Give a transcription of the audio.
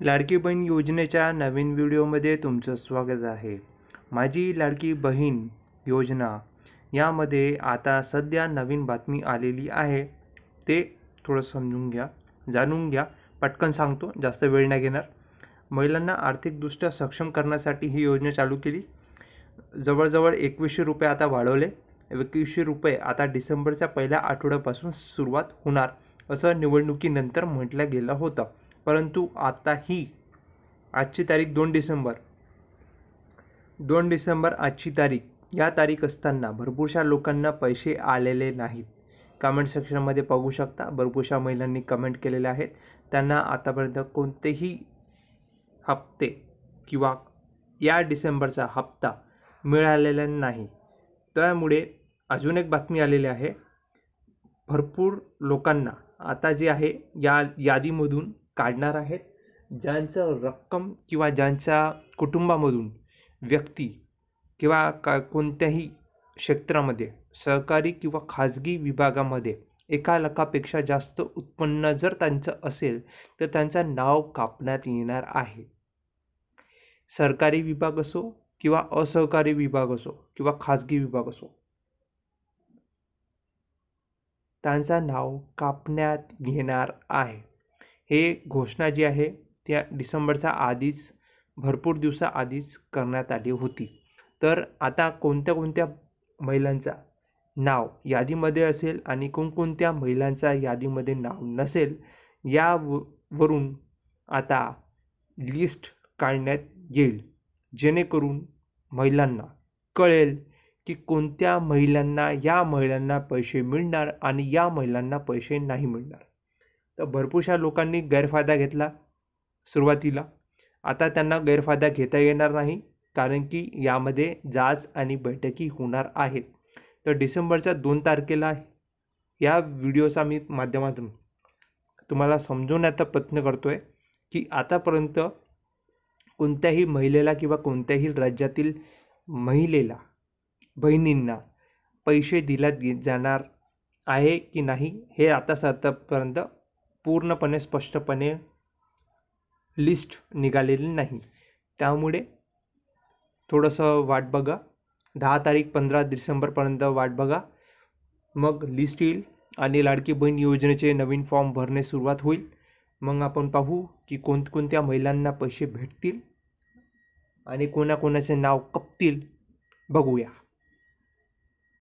लाडकी बहीण योजनेच्या नवीन व्हिडिओमध्ये तुमचं स्वागत आहे। माझी लाडकी बहीण योजना यामध्ये आता सध्या नवीन बातमी आलेली आहे, ते थोडं समजून घ्या, जाणून घ्या। पटकन सांगतो, जास्त वेळ नाही घेणार। महिलांना आर्थिकदृष्ट्या सक्षम करण्यासाठी ही योजना चालू केली। जवळजवळ 2100 रुपये आता वाढवले। 2100 रुपये आता डिसेंबरच्या पहिल्या आठवड्यापासून सुरुवात होणार असं निवडणुकीनंतर म्हटलं गेलं होतं। परंतु आता ही आजची तारीख 2 डिसेंबर आजची तारीख, या तारीख असताना भरपूरशा लोकांना पैसे आलेले नाहीत। कमेंट सेक्शनमध्ये पाहू शकता, भरपूरशा महिलांनी कमेंट केलेले आहेत, त्यांना आतापर्यंत कोणतेही हप्ते किंवा या डिसेंबरचा हप्ता मिळालेला नाही। त्यामुळे अजून एक बातमी आलेली आहे, भरपूर लोकांना आता जे आहे या यादीमधून काढणार आहेत। ज्यांचं रक्कम किंवा ज्यांच्या कुटुंबामधून व्यक्ती किंवा कोणत्याही क्षेत्रामध्ये सहकारी किंवा खाजगी विभागामध्ये 1 लाखापेक्षा जास्त उत्पन्न जर त्यांचं असेल तर त्यांचं नाव कापण्यात येणार आहे। सरकारी विभाग असो किंवा असहकारी विभाग असो किंवा खाजगी विभाग असो, त्यांचं नाव कापण्यात येणार आहे। हे घोषणा जी आहे त्या डिसेंबरच्या आधीच, भरपूर दिवसाआधीच करण्यात आली होती। तर आता कोणत्या महिलांचा नाव यादीमध्ये असेल आणि कोणत्या महिलांचा यादीमध्ये नाव नसेल, यावरून आता लिस्ट काढण्यात येईल, जेणेकरून महिलांना कळेल की कोणत्या महिलांना या महिलांना पैसे मिळणार आणि या महिलांना पैसे नाही मिळणार। तर भरपूरशा लोकांनी गैरफायदा घेतला सुरुवातीला, आता त्यांना गैरफायदा घेता येणार नाही, कारण की यामध्ये जाच आणि बैठकी होणार आहेत। तर डिसेंबरच्या 2 तारखेला या व्हिडिओचा मी माध्यमातून तुम्हाला समजवण्याचा प्रयत्न करतोय की आतापर्यंत कोणत्याही महिलेला किंवा कोणत्याही राज्यातील महिलेला, बहिणींना पैसे दिल्यात जाणार आहे की नाही, हे आतापर्यंत पूर्णपणे स्पष्टपणे लिस्ट निघालेली नाही। त्यामुळे थोडंसं वाट बघा, 10 तारीख 15 डिसेंबरपर्यंत वाट बघा, मग लिस्ट येईल आणि लाडकी बहीण योजनेचे नवीन फॉर्म भरणे सुरुवात होईल। मग आपण पाहू की कोणत्या महिलांना पैसे भेटतील आणि कोणाकोणाचे नाव कपतील, बघूया।